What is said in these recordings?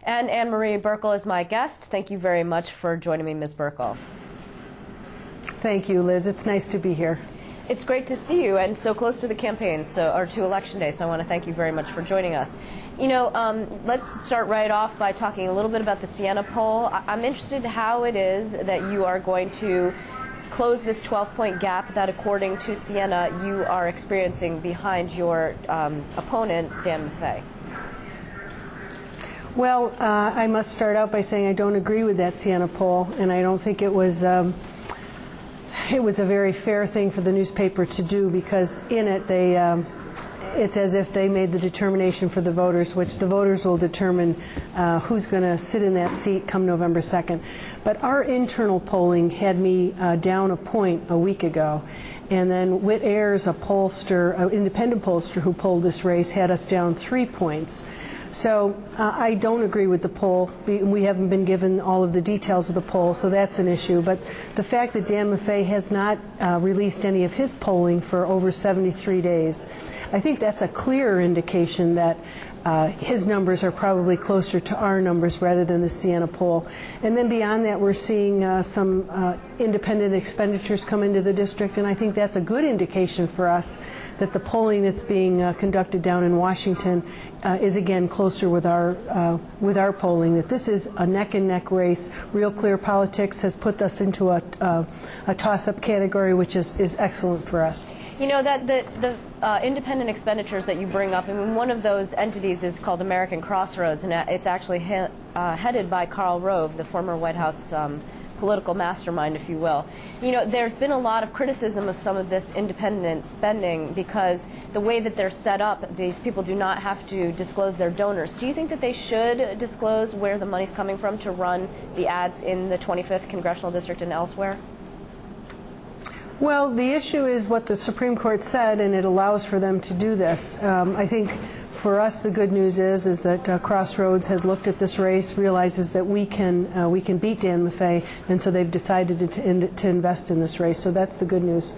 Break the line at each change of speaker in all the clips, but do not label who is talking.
And Anne-Marie Buerkle is my guest. Thank you very much for joining me, Ms. Buerkle.
Thank you, Liz. It's nice to be here.
It's great to see you, and so close to the campaign, or to Election Day, so I want to thank you very much for joining us. You know, let's start right off by talking a little bit about the Siena poll. I'm interested how it is that you are going to close this 12-point gap that, according to Siena, you are experiencing behind your opponent, Dan Maffei.
Well, I must start out by saying I don't agree with that Siena poll, and I don't think it was a very fair thing for the newspaper to do, because in it it's as if they made the determination for the voters, which the voters will determine who's going to sit in that seat come November 2nd. But our internal polling had me down a point a week ago. And then Whit Ayers, an independent pollster who polled this race, had us down 3 points. So I don't agree with the poll. We haven't been given all of the details of the poll, so that's an issue. But the fact that Dan Maffei has not released any of his polling for over 73 days, I think that's a clear indication that his numbers are probably closer to our numbers rather than the Siena poll. And then beyond that, we're seeing some independent expenditures come into the district, and I think that's a good indication for us that the polling that's being conducted down in Washington is again closer with our polling, that this is a neck-and-neck race. Real Clear Politics has put us into a toss-up category, which is excellent for us.
You know, that the independent expenditures that you bring up, I mean, one of those entities is called American Crossroads, and it's actually headed by Karl Rove, the former White House political mastermind, if you will. You know, there's been a lot of criticism of some of this independent spending because the way that they're set up, these people do not have to disclose their donors. Do you think that they should disclose where the money's coming from to run the ads in the 25th Congressional District and elsewhere?
Well, the issue is what the Supreme Court said, and it allows for them to do this. I think for us the good news is that Crossroads has looked at this race, realizes that we can beat Dan Maffei, and so they've decided to invest in this race. So that's the good news.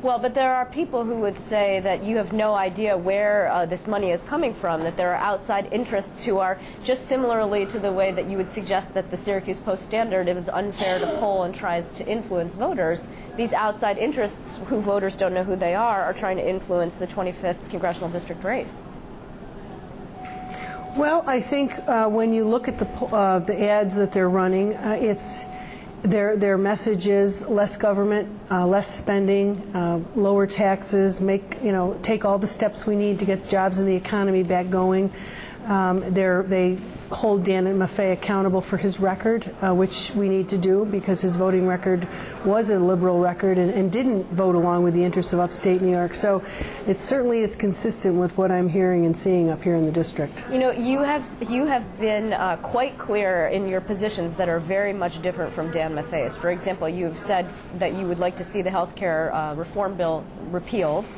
Well, but there are people who would say that you have no idea where this money is coming from, that there are outside interests who are just similarly to the way that you would suggest that the Syracuse Post-Standard, it was unfair to poll and tries to influence voters. These outside interests, who voters don't know who they are trying to influence the 25th Congressional District race.
Well, I think when you look at the ads that they're running, their message is less government, less spending, lower taxes, take all the steps we need to get jobs in the economy back going. They hold Dan Maffei accountable for his record, which we need to do because his voting record was a liberal record and didn't vote along with the interests of upstate New York. So it certainly is consistent with what I'm hearing and seeing up here in the district. You
know, you have been quite clear in your positions that are very much different from Dan Maffei's. For example, you've said that you would like to see the health care reform bill repealed.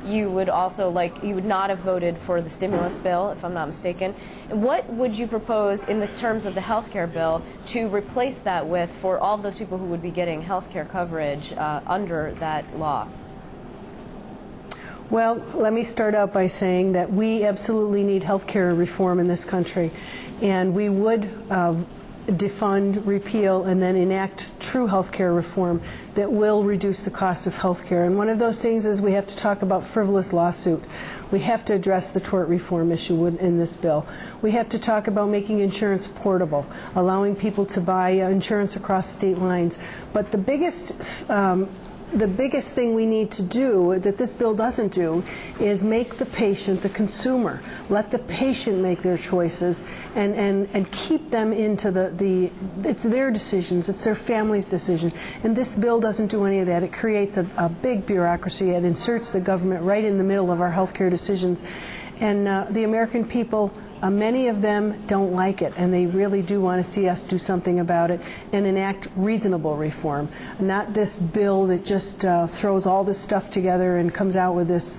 You would not have voted for the stimulus bill, if I'm not mistaken. What would you propose in the terms of the health care bill to replace that with for all of those people who would be getting health care coverage under that law?
Well, let me start out by saying that we absolutely need health care reform in this country, and we would defund, repeal, and then enact true health care reform that will reduce the cost of health care. And one of those things is we have to talk about frivolous lawsuit. We have to address the tort reform issue in this bill. We have to talk about making insurance portable, allowing people to buy insurance across state lines. But the biggest thing we need to do that this bill doesn't do is make the patient the consumer. Let the patient make their choices and keep them into it's their decisions, it's their family's decision. And this bill doesn't do any of that. It creates a big bureaucracy. It inserts the government right in the middle of our health care decisions. And the American people, many of them don't like it, and they really do want to see us do something about it and enact reasonable reform, not this bill that just throws all this stuff together and comes out with this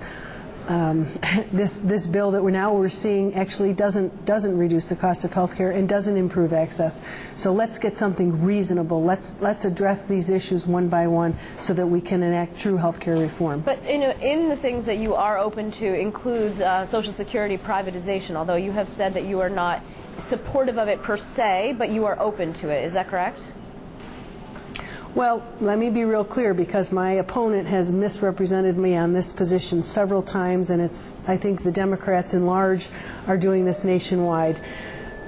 this bill that we're seeing actually doesn't reduce the cost of health care and doesn't improve access. So let's get something reasonable. Let's address these issues one by one so that we can enact true health care reform.
But in the things that you are open to includes Social Security privatization, although you have said that you are not supportive of it per se, but you are open to it. Is that correct?
Well, let me be real clear, because my opponent has misrepresented me on this position several times, and I think the Democrats in large are doing this nationwide.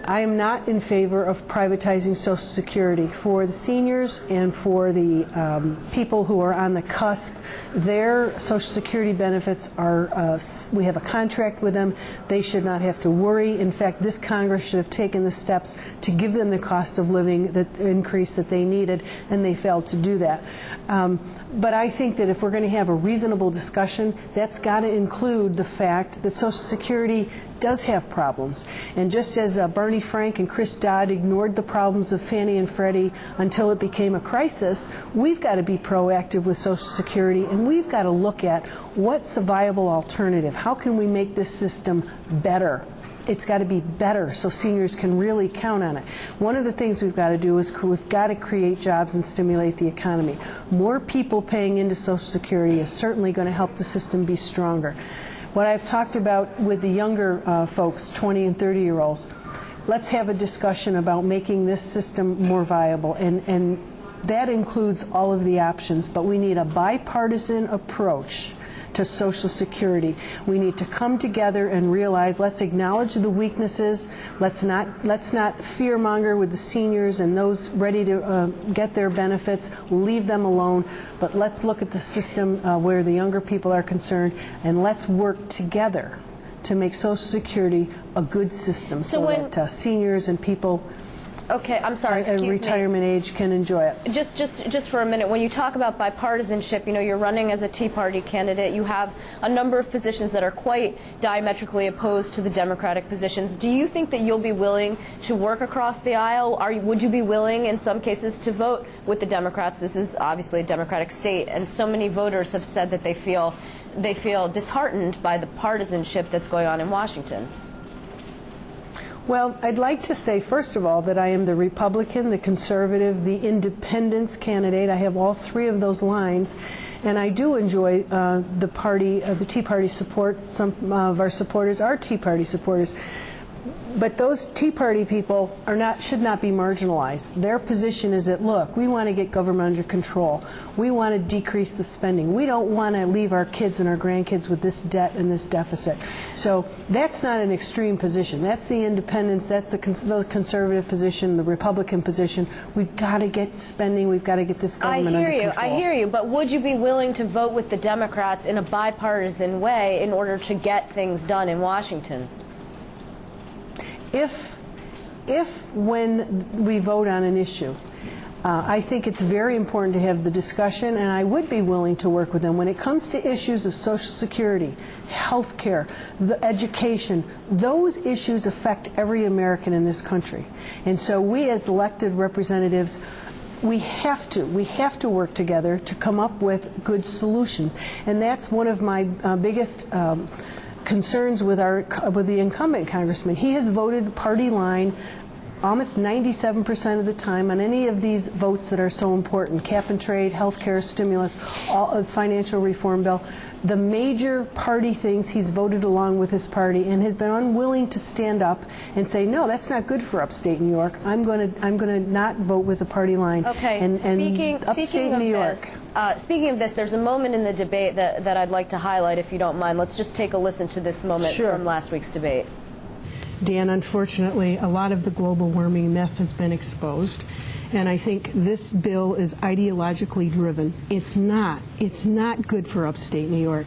I am not in favor of privatizing Social Security. For the seniors and for the people who are on the cusp, their Social Security benefits are, we have a contract with them. They should not have to worry. In fact, this Congress should have taken the steps to give them the cost of living the increase that they needed, and they failed to do that. But I think that if we're going to have a reasonable discussion, that's got to include the fact that Social Security does have problems. And just as Barney Frank and Chris Dodd ignored the problems of Fannie and Freddie until it became a crisis, we've got to be proactive with Social Security, and we've got to look at what's a viable alternative. How can we make this system better? It's got to be better so seniors can really count on it. One of the things we've got to do is we've got to create jobs and stimulate the economy. More people paying into Social Security is certainly going to help the system be stronger. What I've talked about with the younger folks, 20 and 30-year-olds, let's have a discussion about making this system more viable, and that includes all of the options, but we need a bipartisan approach to Social Security. We need to come together and realize, let's acknowledge the weaknesses. Let's not fearmonger with the seniors and those ready to get their benefits. Leave them alone. But let's look at the system where the younger people are concerned, and let's work together to make Social Security a good system so that seniors and people
I'm sorry,
at retirement age can enjoy it.
Just for a minute, when you talk about bipartisanship, you know, you're running as a Tea Party candidate. You have a number of positions that are quite diametrically opposed to the Democratic positions. Do you think that you'll be willing to work across the aisle? Would you be willing, in some cases, to vote with the Democrats? This is obviously a Democratic state, and so many voters have said that they feel disheartened by the partisanship that's going on in Washington.
Well, I'd like to say, first of all, that I am the Republican, the conservative, the independence candidate. I have all three of those lines, and I do enjoy the Tea Party support. Some of our supporters are Tea Party supporters. But those Tea Party people should not be marginalized. Their position is that, look, we want to get government under control. We want to decrease the spending. We don't want to leave our kids and our grandkids with this debt and this deficit. So that's not an extreme position. That's the independence, that's the conservative position, the Republican position. We've got to get spending. We've got to get this government under control.
I hear you, but would you be willing to vote with the Democrats in a bipartisan way in order to get things done in Washington?
If when we vote on an issue, I think it's very important to have the discussion, and I would be willing to work with them. When it comes to issues of Social Security, health care, the education, those issues affect every American in this country. And so we as elected representatives, we have to work together to come up with good solutions. And that's one of my biggest concerns with the incumbent congressman. He has voted party line almost 97% of the time on any of these votes that are so important: cap and trade, health care, stimulus, financial reform bill. The major party things he's voted along with his party, and has been unwilling to stand up and say, no, that's not good for upstate New York. I'm going to not vote with the party line.
Okay. Speaking of this, there's a moment in the debate that I'd like to highlight, if you don't mind. Let's just take a listen to this moment from last week's debate.
Dan, unfortunately, a lot of the global warming myth has been exposed, and I think this bill is ideologically driven. It's not good for upstate New York.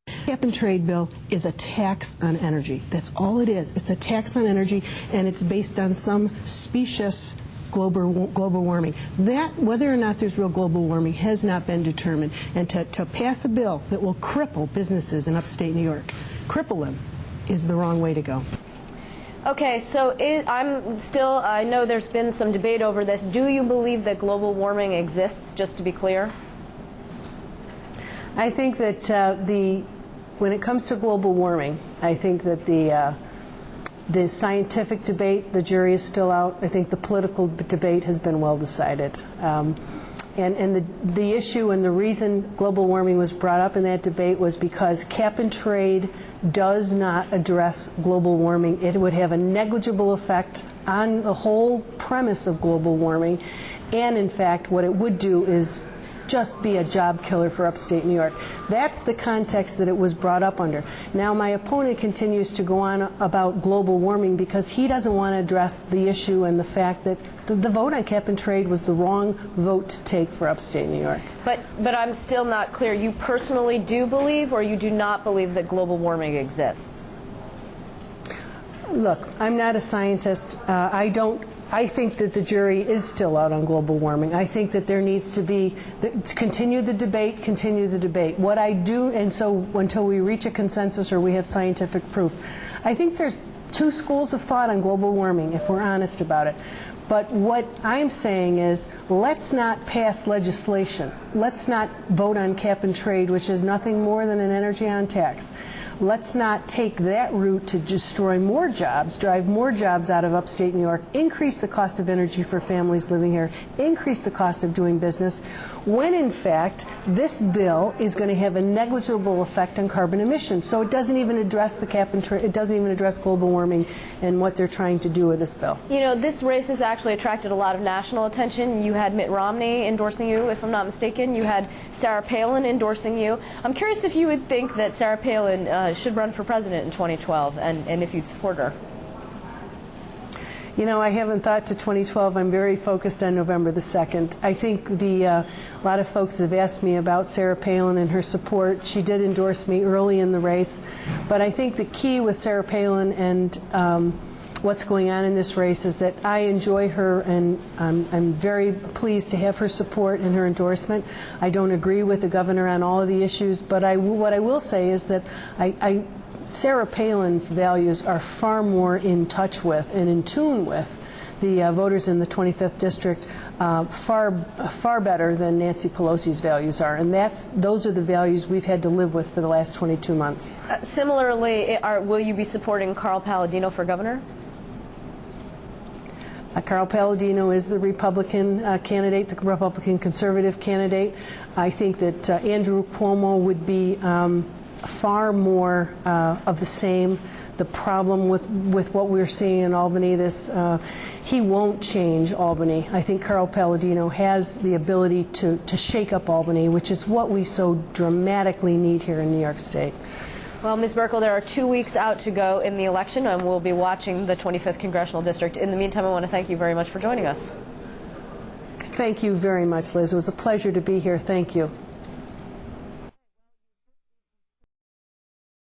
Cap and trade bill is a tax on energy. That's all it is. It's a tax on energy, and it's based on some specious global warming. That, whether or not there's real global warming, has not been determined. And to pass a bill that will cripple businesses in upstate New York, cripple them, is the wrong way to go.
Okay, so I know there's been some debate over this. Do you believe that global warming exists, just to be clear?
I think that when it comes to global warming, I think that the scientific debate, the jury is still out. I think the political debate has been well decided. And the issue and the reason global warming was brought up in that debate was because cap and trade does not address global warming. It would have a negligible effect on the whole premise of global warming. And in fact, what it would do is just be a job killer for upstate New York. That's the context that it was brought up under. Now, my opponent continues to go on about global warming because he doesn't want to address the issue and the fact that the vote on cap and trade was the wrong vote to take for upstate New York.
But I'm still not clear. You personally do believe or you do not believe that global warming exists?
Look, I'm not a scientist. I think that the jury is still out on global warming. I think that there needs to be, continue the debate. What I do, and so until we reach a consensus or we have scientific proof, I think there's two schools of thought on global warming, if we're honest about it. But what I'm saying is, let's not pass legislation. Let's not vote on cap and trade, which is nothing more than an energy on tax. Let's not take that route to destroy more jobs, drive more jobs out of upstate New York, increase the cost of energy for families living here, increase the cost of doing business, when in fact this bill is going to have a negligible effect on carbon emissions. So it doesn't even address the cap and trade, it doesn't even address global warming and what they're trying to do with this bill.
You know, this race has actually attracted a lot of national attention. You had Mitt Romney endorsing you, if I'm not mistaken. You had Sarah Palin endorsing you. I'm curious if you would think that Sarah Palin should run for president in 2012 and if you'd support her.
You know, I haven't thought to 2012. I'm very focused on November the 2nd. I think a lot of folks have asked me about Sarah Palin and her support. She did endorse me early in the race. But I think the key with Sarah Palin and what's going on in this race is that I enjoy her, and I'm very pleased to have her support and her endorsement. I don't agree with the governor on all of the issues, but what I will say is that Sarah Palin's values are far more in touch with and in tune with the voters in the 25th district, far better than Nancy Pelosi's values are, and those are the values we've had to live with for the last 22 months.
Similarly, will you be supporting Carl Palladino for governor?
Carl Palladino is the Republican candidate, the Republican conservative candidate. I think that Andrew Cuomo would be far more of the same. The problem with what we're seeing in Albany, he won't change Albany. I think Carl Palladino has the ability to shake up Albany, which is what we so dramatically need here in New York State.
Well, Ms. Buerkle, there are 2 weeks out to go in the election, and we'll be watching the 25th Congressional District. In the meantime, I want to thank you very much for joining us.
Thank you very much, Liz. It was a pleasure to be here. Thank you.